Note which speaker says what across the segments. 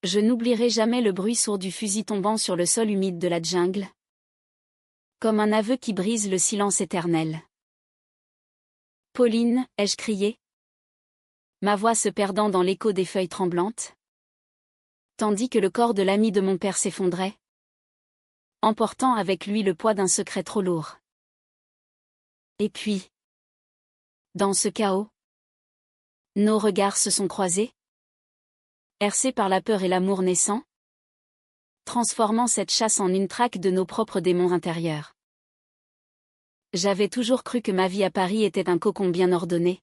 Speaker 1: Je n'oublierai jamais le bruit sourd du fusil tombant sur le sol humide de la jungle. Comme un aveu qui brise le silence éternel. Pauline, ai-je crié, ma voix se perdant dans l'écho des feuilles tremblantes, tandis que le corps de l'ami de mon père s'effondrait, emportant avec lui le poids d'un secret trop lourd. Et puis, dans ce chaos, nos regards se sont croisés, hercés par la peur et l'amour naissant, transformant cette chasse en une traque de nos propres démons intérieurs. J'avais toujours cru que ma vie à Paris était un cocon bien ordonné,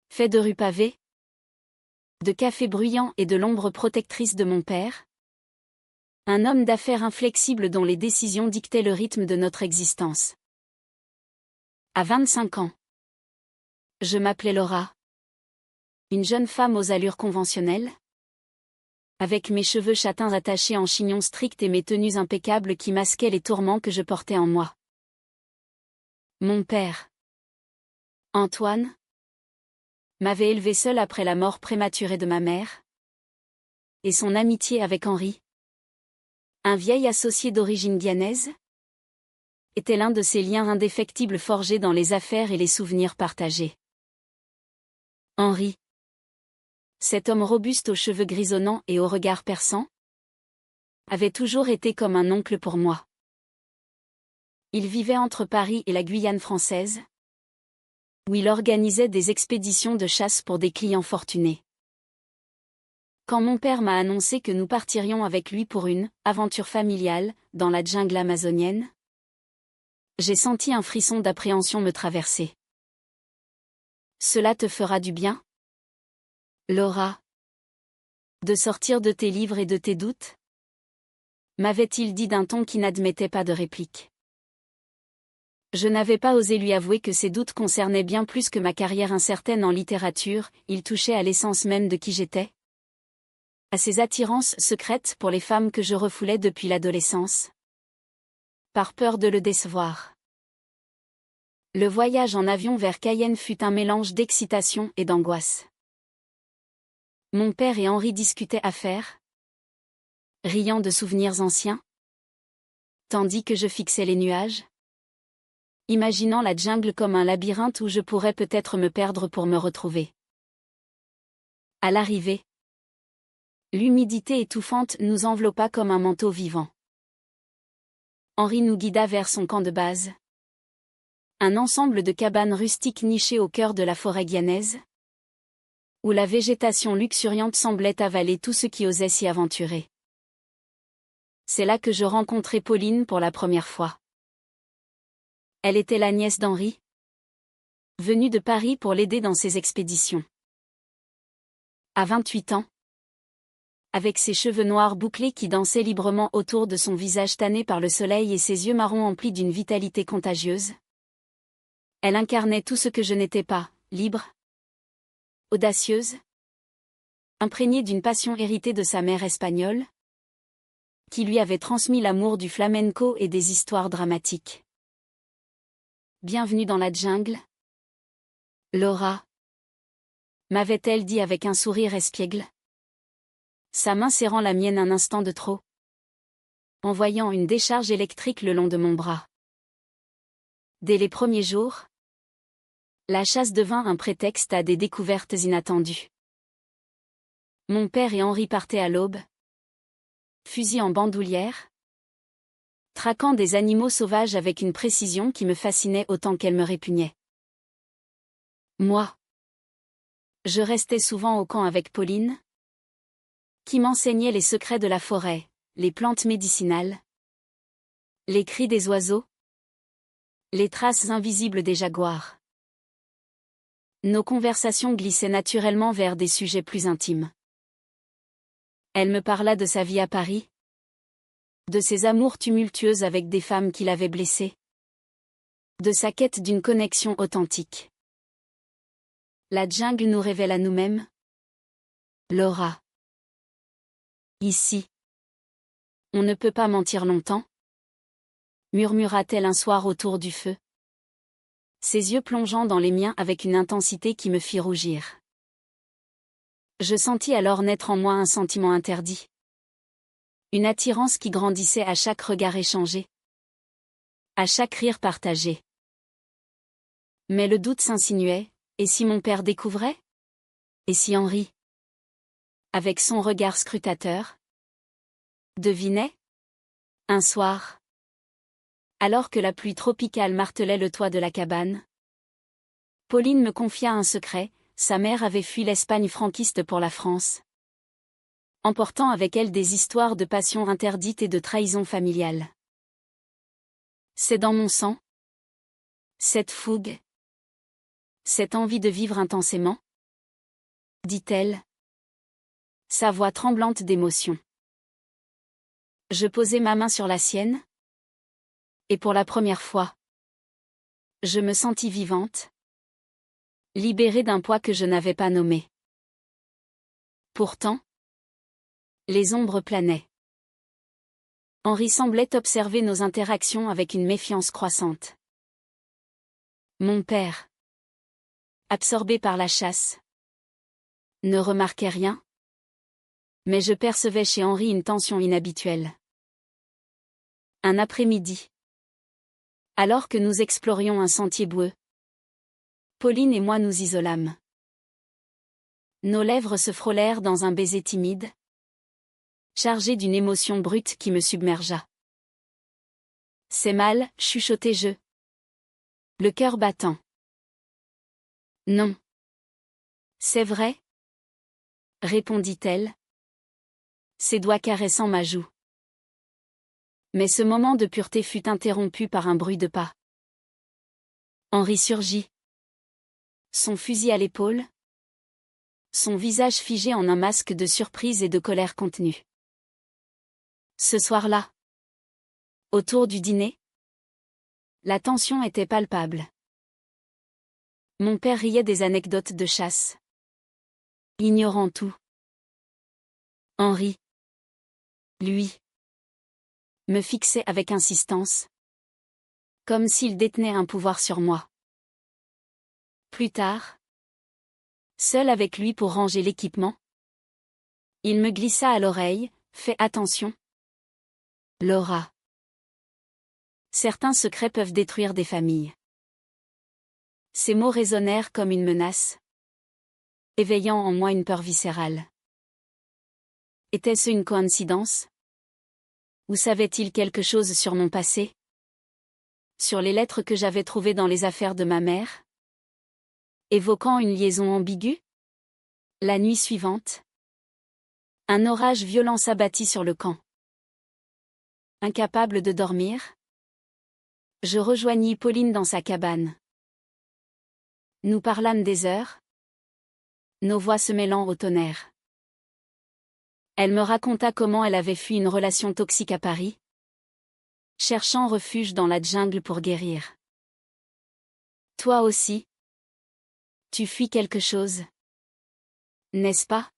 Speaker 1: fait de rues pavées, de cafés bruyants et de l'ombre protectrice de mon père. Un homme d'affaires inflexible dont les décisions dictaient le rythme de notre existence. À 25 ans, je m'appelais Laura. Une jeune femme aux allures conventionnelles, avec mes cheveux châtains attachés en chignon strict et mes tenues impeccables qui masquaient les tourments que je portais en moi. Mon père, Antoine, m'avait élevée seule après la mort prématurée de ma mère, et son amitié avec Henri, un vieil associé d'origine guyanaise, était l'un de ces liens indéfectibles forgés dans les affaires et les souvenirs partagés. Henri, cet homme robuste aux cheveux grisonnants et au regard perçant, avait toujours été comme un oncle pour moi. Il vivait entre Paris et la Guyane française, où il organisait des expéditions de chasse pour des clients fortunés. Quand mon père m'a annoncé que nous partirions avec lui pour une aventure familiale dans la jungle amazonienne, j'ai senti un frisson d'appréhension me traverser. Cela te fera du bien, Laura, de sortir de tes livres et de tes doutes, m'avait-il dit d'un ton qui n'admettait pas de réplique. Je n'avais pas osé lui avouer que ces doutes concernaient bien plus que ma carrière incertaine en littérature, ils touchaient à l'essence même de qui j'étais, à ces attirances secrètes pour les femmes que je refoulais depuis l'adolescence, par peur de le décevoir. Le voyage en avion vers Cayenne fut un mélange d'excitation et d'angoisse. Mon père et Henri discutaient affaires, riant de souvenirs anciens, tandis que je fixais les nuages, imaginant la jungle comme un labyrinthe où je pourrais peut-être me perdre pour me retrouver. À l'arrivée, l'humidité étouffante nous enveloppa comme un manteau vivant. Henri nous guida vers son camp de base. Un ensemble de cabanes rustiques nichées au cœur de la forêt guyanaise, où la végétation luxuriante semblait avaler tout ce qui osait s'y aventurer. C'est là que je rencontrai Pauline pour la première fois. Elle était la nièce d'Henri, venue de Paris pour l'aider dans ses expéditions. À 28 ans, avec ses cheveux noirs bouclés qui dansaient librement autour de son visage tanné par le soleil et ses yeux marrons emplis d'une vitalité contagieuse, elle incarnait tout ce que je n'étais pas, libre, audacieuse, imprégnée d'une passion héritée de sa mère espagnole, qui lui avait transmis l'amour du flamenco et des histoires dramatiques. Bienvenue dans la jungle, Laura, m'avait-elle dit avec un sourire espiègle, sa main serrant la mienne un instant de trop, envoyant une décharge électrique le long de mon bras. Dès les premiers jours, la chasse devint un prétexte à des découvertes inattendues. Mon père et Henri partaient à l'aube, fusil en bandoulière, traquant des animaux sauvages avec une précision qui me fascinait autant qu'elle me répugnait. Moi, je restais souvent au camp avec Pauline, qui m'enseignait les secrets de la forêt, les plantes médicinales, les cris des oiseaux, les traces invisibles des jaguars. Nos conversations glissaient naturellement vers des sujets plus intimes. Elle me parla de sa vie à Paris, de ses amours tumultueuses avec des femmes qui l'avaient blessée, de sa quête d'une connexion authentique. La jungle nous révèle à nous-mêmes, Laura. Ici, on ne peut pas mentir longtemps, murmura-t-elle un soir autour du feu, ses yeux plongeant dans les miens avec une intensité qui me fit rougir. Je sentis alors naître en moi un sentiment interdit. Une attirance qui grandissait à chaque regard échangé. À chaque rire partagé. Mais le doute s'insinuait, et si mon père découvrait? Et si Henri, avec son regard scrutateur, devinait? Un soir, alors que la pluie tropicale martelait le toit de la cabane, Pauline me confia un secret, sa mère avait fui l'Espagne franquiste pour la France, emportant avec elle des histoires de passion interdite et de trahison familiale. C'est dans mon sang, cette fougue, cette envie de vivre intensément, dit-elle, sa voix tremblante d'émotion. Je posai ma main sur la sienne, et pour la première fois, je me sentis vivante, libérée d'un poids que je n'avais pas nommé. Pourtant, les ombres planaient. Henri semblait observer nos interactions avec une méfiance croissante. Mon père, absorbé par la chasse, ne remarquait rien, mais je percevais chez Henri une tension inhabituelle. Un après-midi, alors que nous explorions un sentier boueux, Pauline et moi nous isolâmes. Nos lèvres se frôlèrent dans un baiser timide, chargé d'une émotion brute qui me submergea. C'est mal, chuchotai-je, le cœur battant. Non. C'est vrai, répondit-elle, ses doigts caressant ma joue. Mais ce moment de pureté fut interrompu par un bruit de pas. Henri surgit. Son fusil à l'épaule. Son visage figé en un masque de surprise et de colère contenue. Ce soir-là, autour du dîner, la tension était palpable. Mon père riait des anecdotes de chasse, ignorant tout. Henri, lui, me fixait avec insistance, comme s'il détenait un pouvoir sur moi. Plus tard, seul avec lui pour ranger l'équipement, il me glissa à l'oreille, « Fais attention, Laura. Certains secrets peuvent détruire des familles. » Ces mots résonnèrent comme une menace, éveillant en moi une peur viscérale. Était-ce une coïncidence? Ou savait-il quelque chose sur mon passé? Sur les lettres que j'avais trouvées dans les affaires de ma mère? Évoquant une liaison ambiguë? La nuit suivante, un orage violent s'abattit sur le camp. Incapable de dormir, je rejoignis Pauline dans sa cabane. Nous parlâmes des heures, nos voix se mêlant au tonnerre. Elle me raconta comment elle avait fui une relation toxique à Paris, cherchant refuge dans la jungle pour guérir. Toi aussi, tu fuis quelque chose, n'est-ce pas?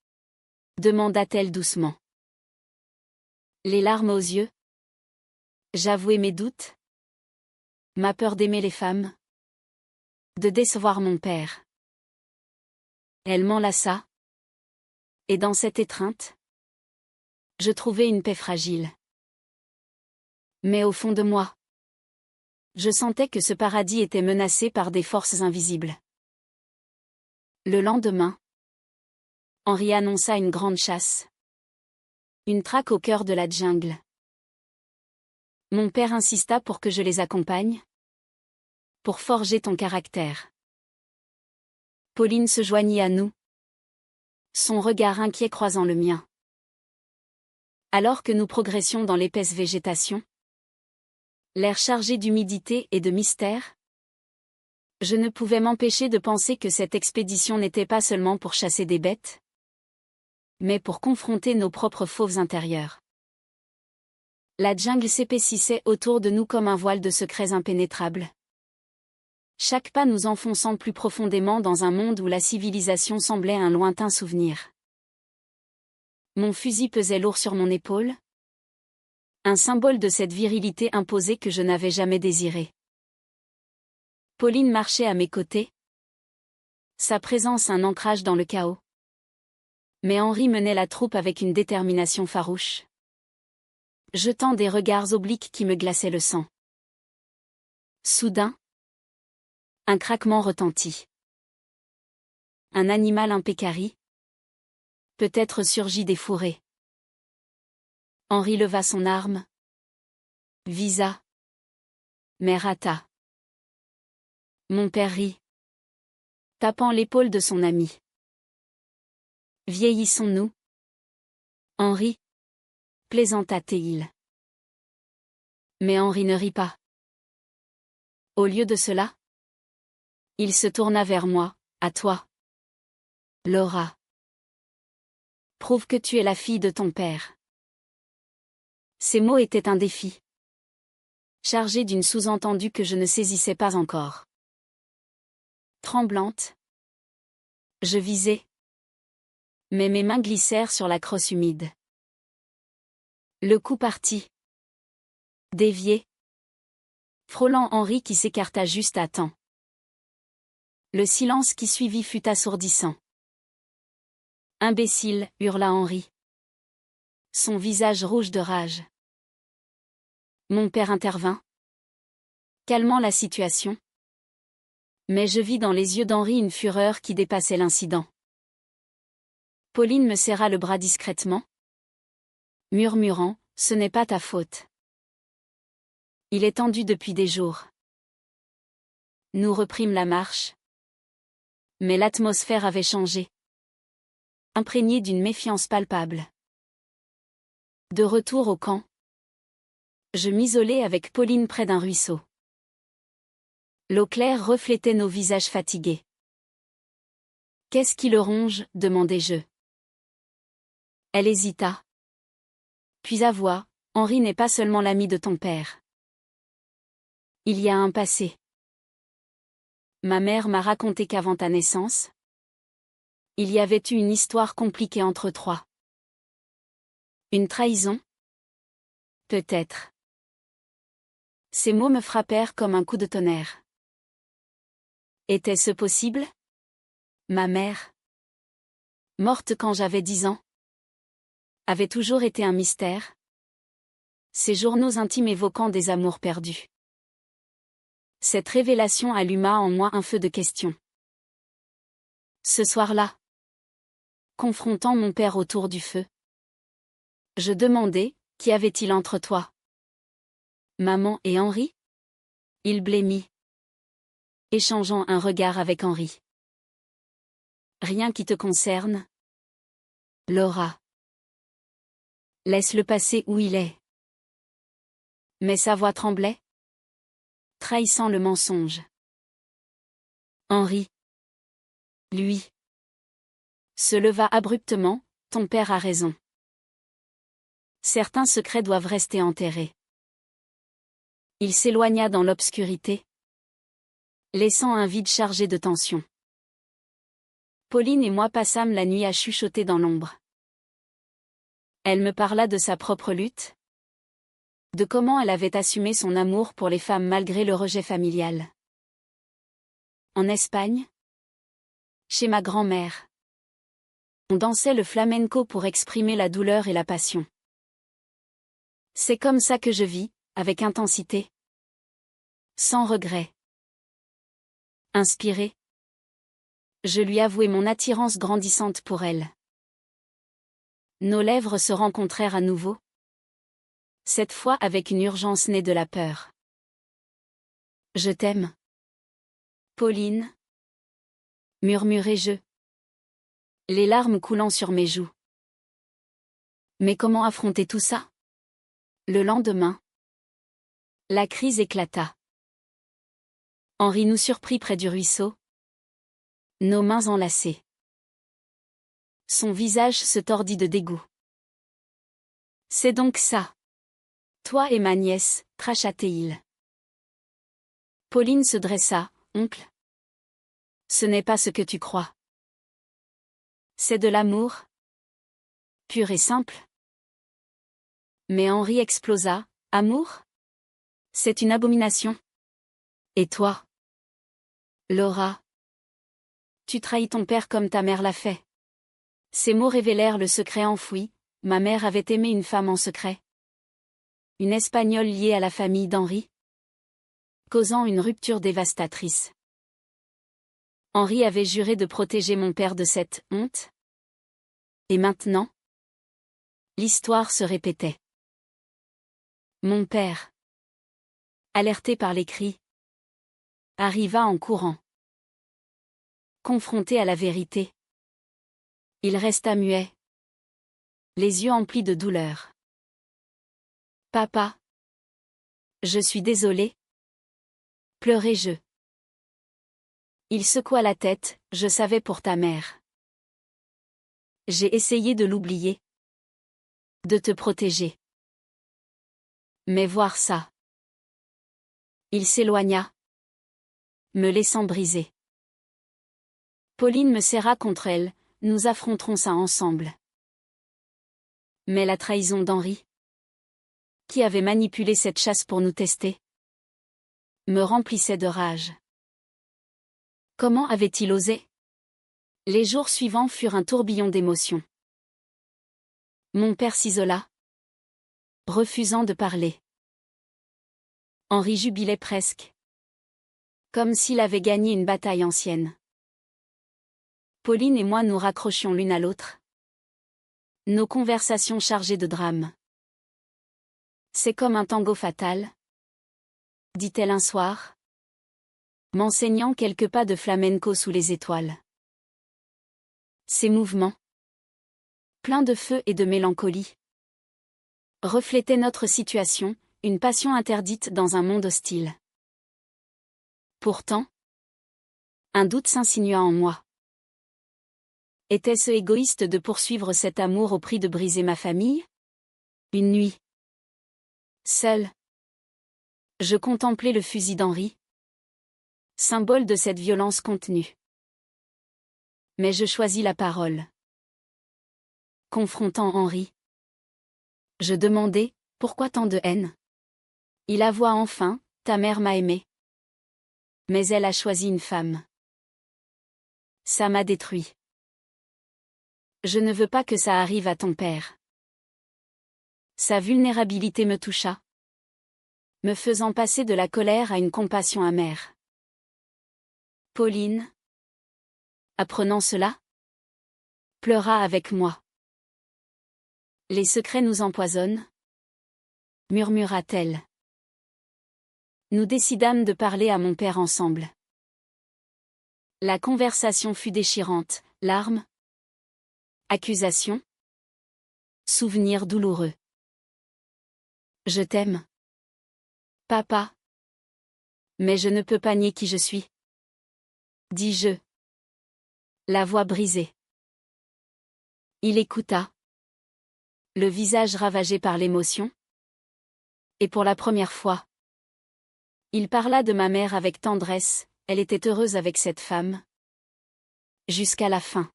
Speaker 1: Demanda-t-elle doucement. Les larmes aux yeux. J'avouai mes doutes, ma peur d'aimer les femmes, de décevoir mon père. Elle m'enlaça, et dans cette étreinte, je trouvai une paix fragile. Mais au fond de moi, je sentais que ce paradis était menacé par des forces invisibles. Le lendemain, Henri annonça une grande chasse. Une traque au cœur de la jungle. Mon père insista pour que je les accompagne. Pour forger ton caractère. Pauline se joignit à nous. Son regard inquiet croisant le mien. Alors que nous progressions dans l'épaisse végétation, l'air chargé d'humidité et de mystère, je ne pouvais m'empêcher de penser que cette expédition n'était pas seulement pour chasser des bêtes, mais pour confronter nos propres fauves intérieurs. La jungle s'épaississait autour de nous comme un voile de secrets impénétrables. Chaque pas nous enfonçant plus profondément dans un monde où la civilisation semblait un lointain souvenir. Mon fusil pesait lourd sur mon épaule. Un symbole de cette virilité imposée que je n'avais jamais désirée. Pauline marchait à mes côtés. Sa présence un ancrage dans le chaos. Mais Henri menait la troupe avec une détermination farouche, jetant des regards obliques qui me glaçaient le sang. Soudain, un craquement retentit. Un animal impécari, peut-être surgi des fourrés. Henri leva son arme, visa, mais rata. Mon père rit, tapant l'épaule de son ami. Vieillissons-nous, Henri, plaisanta Théil. Mais Henri ne rit pas. Au lieu de cela, il se tourna vers moi, à toi. Laura. Prouve que tu es la fille de ton père. Ces mots étaient un défi, chargé d'une sous-entendue que je ne saisissais pas encore. Tremblante, je visais, mais mes mains glissèrent sur la crosse humide. Le coup partit. Dévié, frôlant Henri qui s'écarta juste à temps. Le silence qui suivit fut assourdissant. Imbécile, hurla Henri. Son visage rouge de rage. Mon père intervint, calmant la situation. Mais je vis dans les yeux d'Henri une fureur qui dépassait l'incident. Pauline me serra le bras discrètement, murmurant, « Ce n'est pas ta faute. Il est tendu depuis des jours. » Nous reprîmes la marche. Mais l'atmosphère avait changé, imprégnée d'une méfiance palpable. De retour au camp, je m'isolai avec Pauline près d'un ruisseau. L'eau claire reflétait nos visages fatigués. « Qu'est-ce qui le ronge ?» demandai-je. Elle hésita. Puis avoua, « Henri n'est pas seulement l'ami de ton père. Il y a un passé. Ma mère m'a raconté qu'avant ta naissance, il y avait eu une histoire compliquée entre trois. Une trahison ? Peut-être. » Ces mots me frappèrent comme un coup de tonnerre. Était-ce possible ? Ma mère, morte quand j'avais 10 ans, avait toujours été un mystère. Ses journaux intimes évoquant des amours perdus. Cette révélation alluma en moi un feu de questions. Ce soir-là, confrontant mon père autour du feu, je demandai, qu'y avait-il entre toi ? Maman et Henri ? Il blêmit, échangeant un regard avec Henri. Rien qui te concerne, Laura. Laisse-le passer où il est. Mais sa voix tremblait, trahissant le mensonge. Henri, lui, se leva abruptement, ton père a raison. Certains secrets doivent rester enterrés. Il s'éloigna dans l'obscurité, laissant un vide chargé de tension. Pauline et moi passâmes la nuit à chuchoter dans l'ombre. Elle me parla de sa propre lutte, de comment elle avait assumé son amour pour les femmes malgré le rejet familial. En Espagne, chez ma grand-mère, on dansait le flamenco pour exprimer la douleur et la passion. C'est comme ça que je vis, avec intensité, sans regret. Inspiré, je lui avouai mon attirance grandissante pour elle. Nos lèvres se rencontrèrent à nouveau, cette fois avec une urgence née de la peur. Je t'aime, Pauline, murmurai-je, les larmes coulant sur mes joues. Mais comment affronter tout ça ? Le lendemain, la crise éclata. Henri nous surprit près du ruisseau, nos mains enlacées. Son visage se tordit de dégoût. C'est donc ça. Toi et ma nièce, cracha-t-il. Pauline se dressa, oncle. Ce n'est pas ce que tu crois. C'est de l'amour, pur et simple. Mais Henri explosa, amour ? C'est une abomination. Et toi, Laura, tu trahis ton père comme ta mère l'a fait. Ces mots révélèrent le secret enfoui. Ma mère avait aimé une femme en secret. Une Espagnole liée à la famille d'Henri, causant une rupture dévastatrice. Henri avait juré de protéger mon père de cette honte. Et maintenant, l'histoire se répétait. Mon père, alerté par les cris, arriva en courant. Confronté à la vérité, il resta muet, les yeux emplis de douleur. Papa, je suis désolé. Pleurai-je. Il secoua la tête, je savais pour ta mère. J'ai essayé de l'oublier. De te protéger. Mais voir ça. Il s'éloigna, me laissant briser. Pauline me serra contre elle, nous affronterons ça ensemble. Mais la trahison d'Henri, qui avait manipulé cette chasse pour nous tester, me remplissait de rage. Comment avait-il osé? Les jours suivants furent un tourbillon d'émotions. Mon père s'isola, refusant de parler. Henri jubilait presque, comme s'il avait gagné une bataille ancienne. Pauline et moi nous raccrochions l'une à l'autre. Nos conversations chargées de drame. C'est comme un tango fatal, dit-elle un soir, m'enseignant quelques pas de flamenco sous les étoiles. Ces mouvements, pleins de feu et de mélancolie, reflétaient notre situation, une passion interdite dans un monde hostile. Pourtant, un doute s'insinua en moi. Était-ce égoïste de poursuivre cet amour au prix de briser ma famille? Une nuit, seule, je contemplais le fusil d'Henri, symbole de cette violence contenue. Mais je choisis la parole. Confrontant Henri, je demandai, pourquoi tant de haine? Il avoua enfin, ta mère m'a aimé. Mais elle a choisi une femme. Ça m'a détruit. Je ne veux pas que ça arrive à ton père. Sa vulnérabilité me toucha, me faisant passer de la colère à une compassion amère. Pauline, apprenant cela, pleura avec moi. Les secrets nous empoisonnent, murmura-t-elle. Nous décidâmes de parler à mon père ensemble. La conversation fut déchirante, larmes, accusations, souvenirs douloureux. Je t'aime, papa. Mais je ne peux pas nier qui je suis, dis-je, la voix brisée. Il écouta, le visage ravagé par l'émotion. Et pour la première fois, il parla de ma mère avec tendresse, elle était heureuse avec cette femme. Jusqu'à la fin.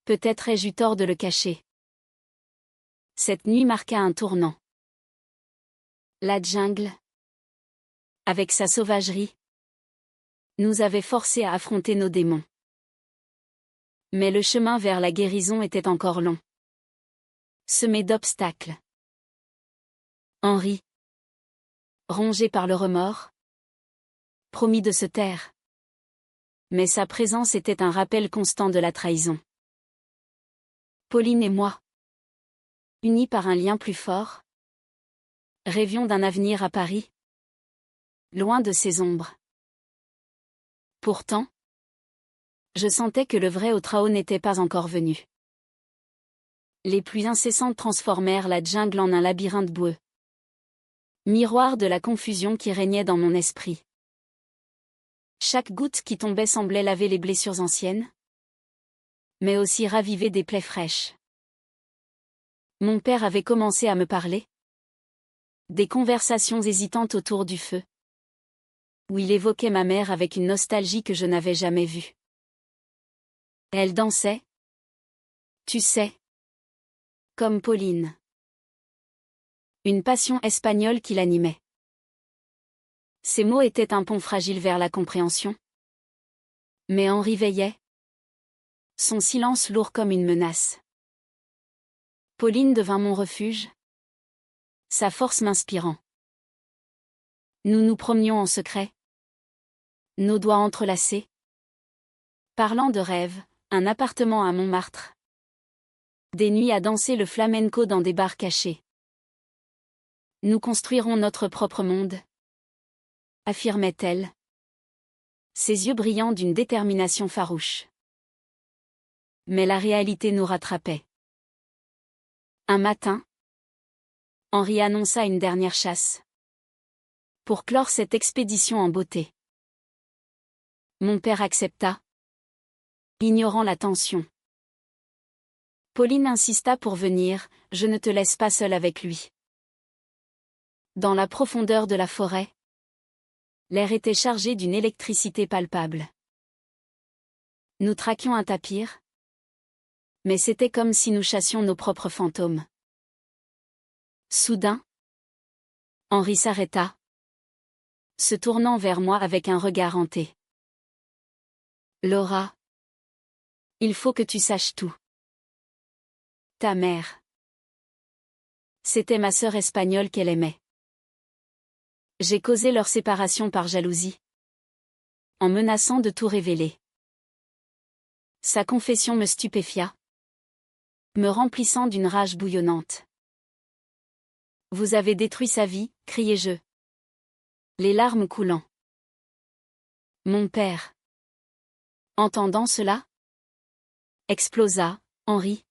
Speaker 1: Peut-être ai-je eu tort de le cacher. Cette nuit marqua un tournant. La jungle, avec sa sauvagerie, nous avait forcés à affronter nos démons. Mais le chemin vers la guérison était encore long, semé d'obstacles. Henri, rongé par le remords, promit de se taire. Mais sa présence était un rappel constant de la trahison. Pauline et moi, unis par un lien plus fort, rêvions d'un avenir à Paris, loin de ces ombres. Pourtant, je sentais que le vrai Otrao n'était pas encore venu. Les pluies incessantes transformèrent la jungle en un labyrinthe boueux. Miroir de la confusion qui régnait dans mon esprit. Chaque goutte qui tombait semblait laver les blessures anciennes, mais aussi raviver des plaies fraîches. Mon père avait commencé à me parler. Des conversations hésitantes autour du feu, où il évoquait ma mère avec une nostalgie que je n'avais jamais vue. Elle dansait, tu sais, comme Pauline. Une passion espagnole qui l'animait. Ces mots étaient un pont fragile vers la compréhension. Mais Henri veillait, Son silence lourd comme une menace. Pauline devint mon refuge, sa force m'inspirant. Nous nous promenions en secret, nos doigts entrelacés, parlant de rêves, un appartement à Montmartre. Des nuits à danser le flamenco dans des bars cachés. Nous construirons notre propre monde, affirmait-elle, ses yeux brillants d'une détermination farouche. Mais la réalité nous rattrapait. Un matin, Henri annonça une dernière chasse. Pour clore cette expédition en beauté. Mon père accepta, ignorant la tension. Pauline insista pour venir, je ne te laisse pas seule avec lui. Dans la profondeur de la forêt, l'air était chargé d'une électricité palpable. Nous traquions un tapir, mais c'était comme si nous chassions nos propres fantômes. Soudain, Henri s'arrêta, se tournant vers moi avec un regard hanté. Laura, il faut que tu saches tout. Ta mère. C'était ma sœur espagnole qu'elle aimait. J'ai causé leur séparation par jalousie, en menaçant de tout révéler. Sa confession me stupéfia, me remplissant d'une rage bouillonnante. Vous avez détruit sa vie, criai-je, les larmes coulant. Mon père, entendant cela, explosa, Henri.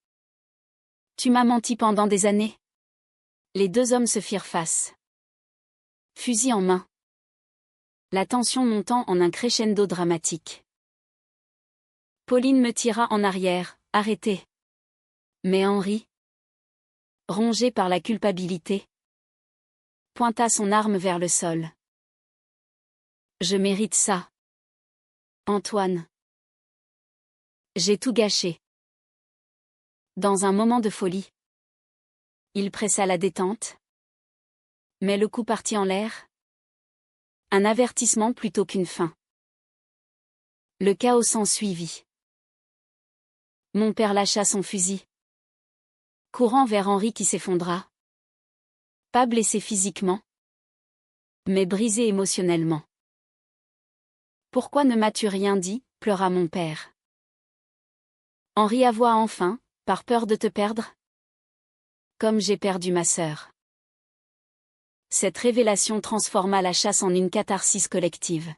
Speaker 1: Tu m'as menti pendant des années. Les deux hommes se firent face. Fusil en main. La tension montant en un crescendo dramatique. Pauline me tira en arrière, arrêtée. Mais Henri, rongé par la culpabilité, pointa son arme vers le sol. Je mérite ça. Antoine. J'ai tout gâché. Dans un moment de folie, il pressa la détente. Mais le coup partit en l'air. Un avertissement plutôt qu'une fin. Le chaos s'ensuivit. Mon père lâcha son fusil, courant vers Henri qui s'effondra. Pas blessé physiquement, mais brisé émotionnellement. Pourquoi ne m'as-tu rien dit, pleura mon père. Henri avoua enfin, par peur de te perdre. Comme j'ai perdu ma sœur. Cette révélation transforma la chasse en une catharsis collective.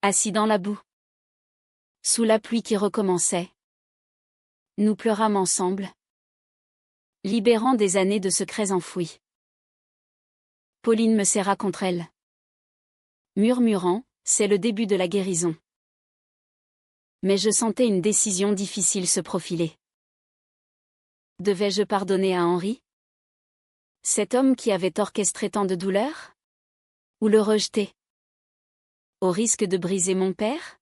Speaker 1: Assis dans la boue, sous la pluie qui recommençait, nous pleurâmes ensemble, libérant des années de secrets enfouis. Pauline me serra contre elle, murmurant, c'est le début de la guérison. Mais je sentais une décision difficile se profiler. Devais-je pardonner à Henri? Cet homme qui avait orchestré tant de douleurs? Ou le rejeter? Au risque de briser mon père?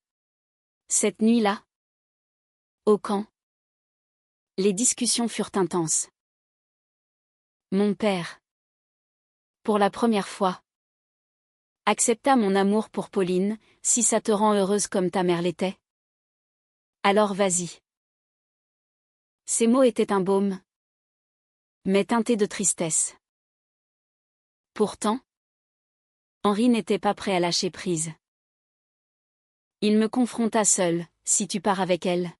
Speaker 1: Cette nuit-là? Au camp? Les discussions furent intenses. Mon père, pour la première fois, accepta mon amour pour Pauline, si ça te rend heureuse comme ta mère l'était. Alors vas-y. Ces mots étaient un baume, mais teintés de tristesse. Pourtant, Henri n'était pas prêt à lâcher prise. Il me confronta seul, si tu pars avec elle,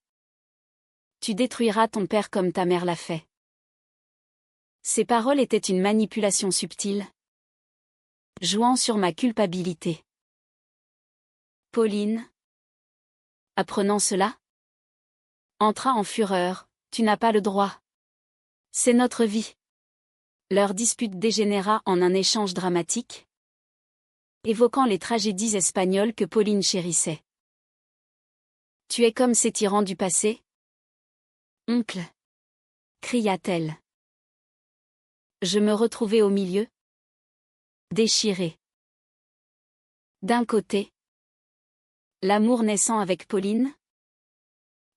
Speaker 1: tu détruiras ton père comme ta mère l'a fait. Ces paroles étaient une manipulation subtile, jouant sur ma culpabilité. Pauline, apprenant cela, entra en fureur, tu n'as pas le droit. C'est notre vie. Leur dispute dégénéra en un échange dramatique, évoquant les tragédies espagnoles que Pauline chérissait. Tu es comme ces tyrans du passé? Oncle, cria-t-elle. Je me retrouvai au milieu, déchiré. D'un côté, l'amour naissant avec Pauline,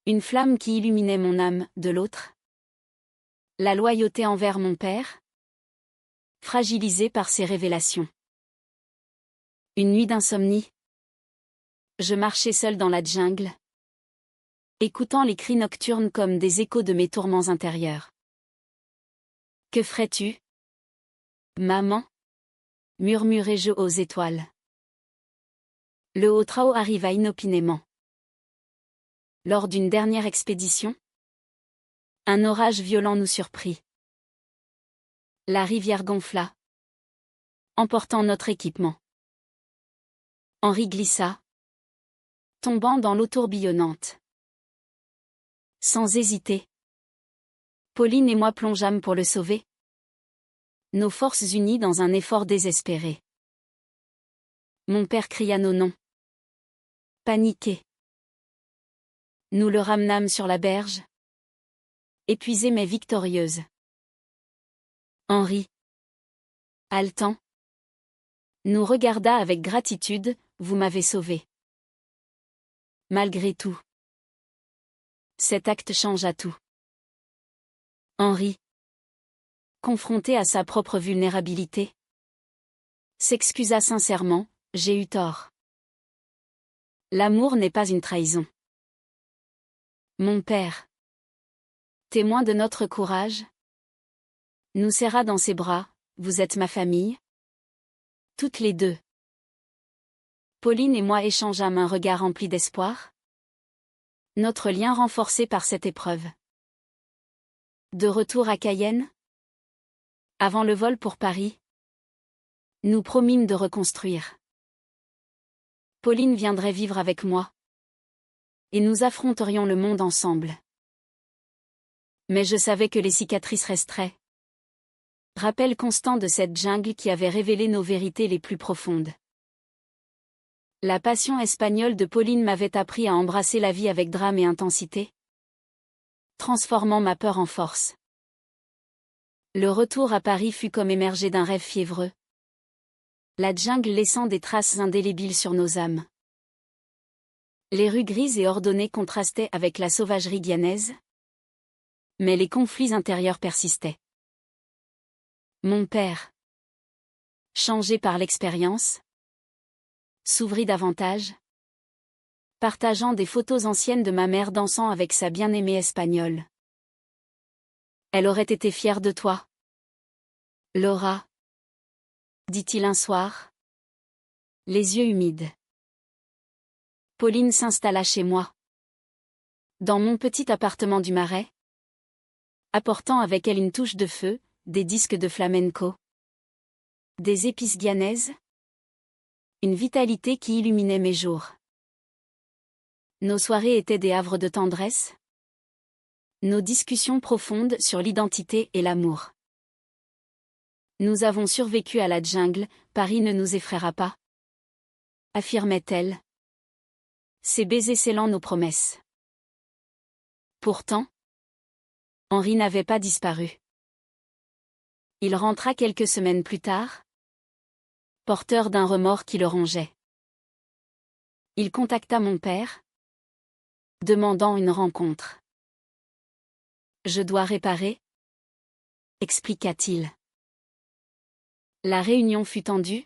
Speaker 1: une flamme qui illuminait mon âme, de l'autre, la loyauté envers mon père, fragilisée par ses révélations. Une nuit d'insomnie, je marchais seul dans la jungle, écoutant les cris nocturnes comme des échos de mes tourments intérieurs. Que ferais-tu, maman? Murmurai-je aux étoiles. Le Haut-Trao arriva inopinément. Lors d'une dernière expédition, un orage violent nous surprit. La rivière gonfla, emportant notre équipement. Henri glissa, tombant dans l'eau tourbillonnante. Sans hésiter, Pauline et moi plongeâmes pour le sauver. Nos forces unies dans un effort désespéré. Mon père cria nos noms. Paniqué. Nous le ramenâmes sur la berge. Épuisée mais victorieuse. Henri, haletant, nous regarda avec gratitude. Vous m'avez sauvé. Malgré tout. Cet acte changea tout. Henri, confronté à sa propre vulnérabilité, s'excusa sincèrement. J'ai eu tort. L'amour n'est pas une trahison. Mon père, témoin de notre courage, nous serra dans ses bras. Vous êtes ma famille. Toutes les deux. Pauline et moi échangeâmes un regard rempli d'espoir. Notre lien renforcé par cette épreuve. De retour à Cayenne, avant le vol pour Paris, nous promîmes de reconstruire. Pauline viendrait vivre avec moi. Et nous affronterions le monde ensemble. Mais je savais que les cicatrices resteraient. Rappel constant de cette jungle qui avait révélé nos vérités les plus profondes. La passion espagnole de Pauline m'avait appris à embrasser la vie avec drame et intensité, transformant ma peur en force. Le retour à Paris fut comme émerger d'un rêve fiévreux. La jungle laissant des traces indélébiles sur nos âmes. Les rues grises et ordonnées contrastaient avec la sauvagerie guyanaise. Mais les conflits intérieurs persistaient. Mon père, changé par l'expérience, s'ouvrit davantage, partageant des photos anciennes de ma mère dansant avec sa bien-aimée espagnole. Elle aurait été fière de toi, Laura, dit-il un soir, les yeux humides. Pauline s'installa chez moi, dans mon petit appartement du Marais, apportant avec elle une touche de feu, des disques de flamenco, des épices guyanaises, une vitalité qui illuminait mes jours. Nos soirées étaient des havres de tendresse, nos discussions profondes sur l'identité et l'amour. Nous avons survécu à la jungle, Paris ne nous effraiera pas, affirmait-elle. Ses baisers scellant nos promesses. Pourtant, Henri n'avait pas disparu. Il rentra quelques semaines plus tard, porteur d'un remords qui le rongeait. Il contacta mon père, demandant une rencontre. Je dois réparer, expliqua-t-il. La réunion fut tendue,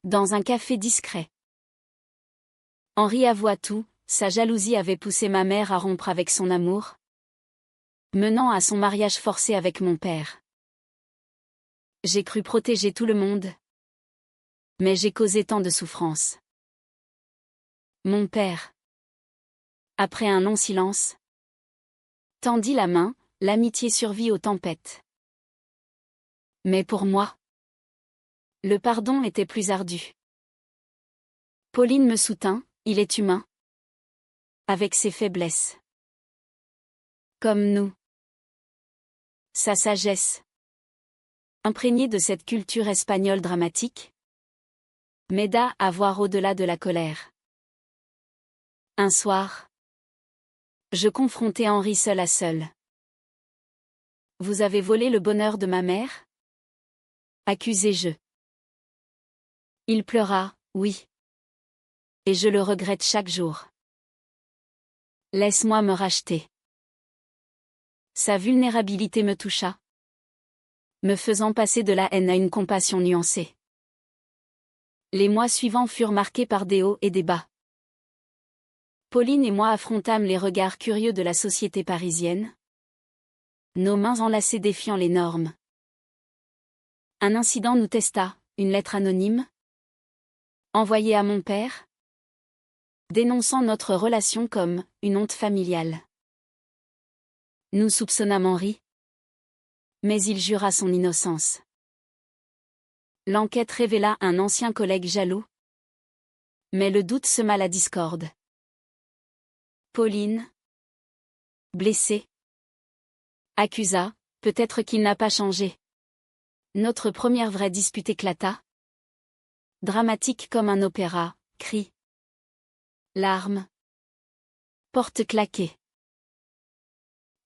Speaker 1: dans un café discret. Henri avoua tout, sa jalousie avait poussé ma mère à rompre avec son amour, menant à son mariage forcé avec mon père. J'ai cru protéger tout le monde, mais j'ai causé tant de souffrance. Mon père, après un long silence, tendit la main, l'amitié survit aux tempêtes. Mais pour moi, le pardon était plus ardu. Pauline me soutint, il est humain, avec ses faiblesses. Comme nous. Sa sagesse, imprégnée de cette culture espagnole dramatique, m'aida à voir au-delà de la colère. Un soir, je confrontai Henri seul à seul. Vous avez volé le bonheur de ma mère? Accusai-je. Il pleura, oui. Et je le regrette chaque jour. Laisse-moi me racheter. Sa vulnérabilité me toucha, me faisant passer de la haine à une compassion nuancée. Les mois suivants furent marqués par des hauts et des bas. Pauline et moi affrontâmes les regards curieux de la société parisienne. Nos mains enlacées défiant les normes. Un incident nous testa, une lettre anonyme, envoyée à mon père, dénonçant notre relation comme une honte familiale. Nous soupçonnâmes Henri, mais il jura son innocence. L'enquête révéla un ancien collègue jaloux, mais le doute sema la discorde. Pauline, blessée, accusa, peut-être qu'il n'a pas changé. Notre première vraie dispute éclata. Dramatique comme un opéra, cris, larmes, portes claquées.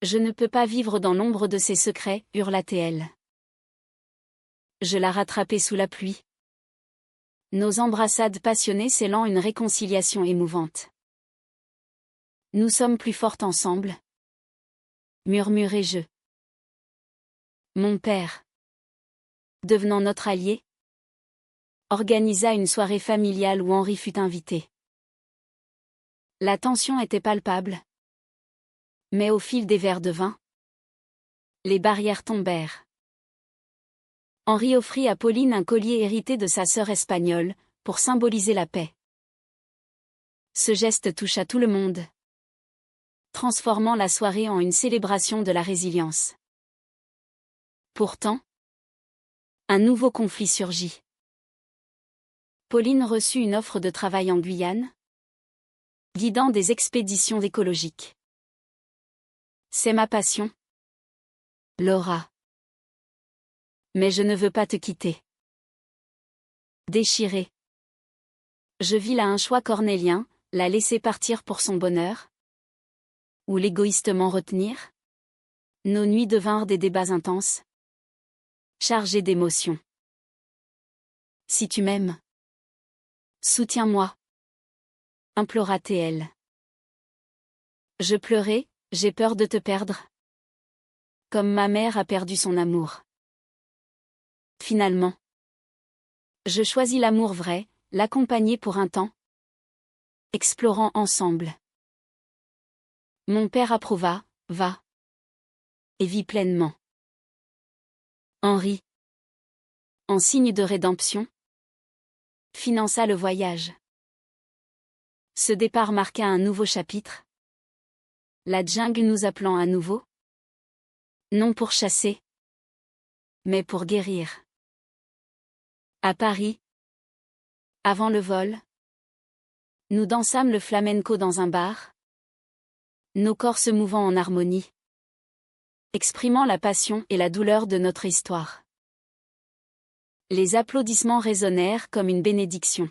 Speaker 1: Je ne peux pas vivre dans l'ombre de ses secrets, hurla-t-elle. Je la rattrapai sous la pluie. Nos embrassades passionnées scellant une réconciliation émouvante. Nous sommes plus fortes ensemble, murmurai-je. Mon père, devenant notre allié, organisa une soirée familiale où Henri fut invité. La tension était palpable. Mais au fil des verres de vin, les barrières tombèrent. Henri offrit à Pauline un collier hérité de sa sœur espagnole, pour symboliser la paix. Ce geste toucha tout le monde, transformant la soirée en une célébration de la résilience. Pourtant, un nouveau conflit surgit. Pauline reçut une offre de travail en Guyane, guidant des expéditions écologiques. C'est ma passion, Laura. Mais je ne veux pas te quitter. Déchirée. Je vis là un choix cornélien, la laisser partir pour son bonheur? Ou l'égoïstement retenir? Nos nuits devinrent des débats intenses, chargés d'émotions. Si tu m'aimes, soutiens-moi, implora-t-elle. Je pleurai, j'ai peur de te perdre. Comme ma mère a perdu son amour. Finalement, je choisis l'amour vrai, l'accompagner pour un temps, explorant ensemble. Mon père approuva, va. Et vit pleinement. Henri, en signe de rédemption, finança le voyage. Ce départ marqua un nouveau chapitre. La jungle nous appelant à nouveau. Non pour chasser, mais pour guérir. À Paris, avant le vol, nous dansâmes le flamenco dans un bar, nos corps se mouvant en harmonie, exprimant la passion et la douleur de notre histoire. Les applaudissements résonnèrent comme une bénédiction.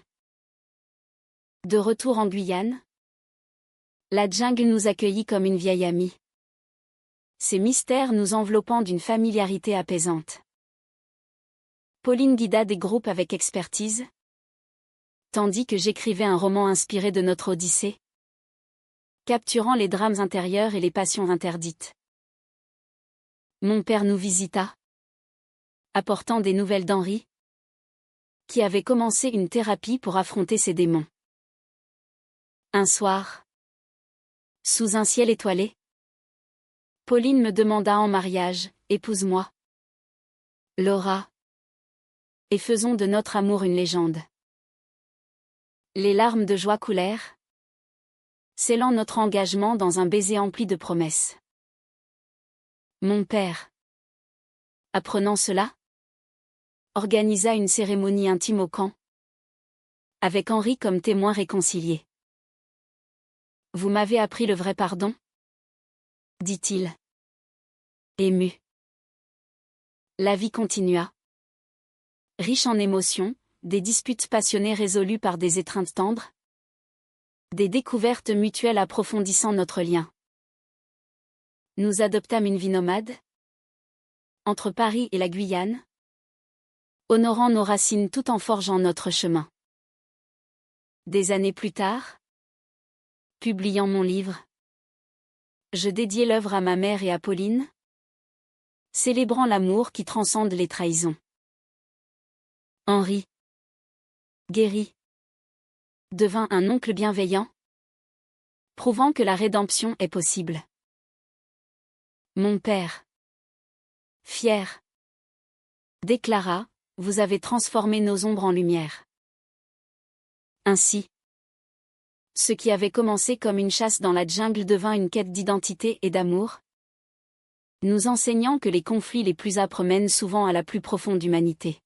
Speaker 1: De retour en Guyane, la jungle nous accueillit comme une vieille amie. Ses mystères nous enveloppant d'une familiarité apaisante. Pauline guida des groupes avec expertise, tandis que j'écrivais un roman inspiré de notre Odyssée, capturant les drames intérieurs et les passions interdites. Mon père nous visita, apportant des nouvelles d'Henri, qui avait commencé une thérapie pour affronter ses démons. Un soir, sous un ciel étoilé, Pauline me demanda en mariage, épouse-moi, Laura, et faisons de notre amour une légende. Les larmes de joie coulèrent, scellant notre engagement dans un baiser empli de promesses. Mon père, apprenant cela, organisa une cérémonie intime au camp, avec Henri comme témoin réconcilié. Vous m'avez appris le vrai pardon? Dit-il. Ému. La vie continua. Riche en émotions, des disputes passionnées résolues par des étreintes tendres, des découvertes mutuelles approfondissant notre lien. Nous adoptâmes une vie nomade, entre Paris et la Guyane, honorant nos racines tout en forgeant notre chemin. Des années plus tard, publiant mon livre, je dédiai l'œuvre à ma mère et à Pauline, célébrant l'amour qui transcende les trahisons. Henri, guéri, devint un oncle bienveillant, prouvant que la rédemption est possible. Mon Père, fier, déclara, vous avez transformé nos ombres en lumière. Ainsi, ce qui avait commencé comme une chasse dans la jungle devint une quête d'identité et d'amour, nous enseignant que les conflits les plus âpres mènent souvent à la plus profonde humanité.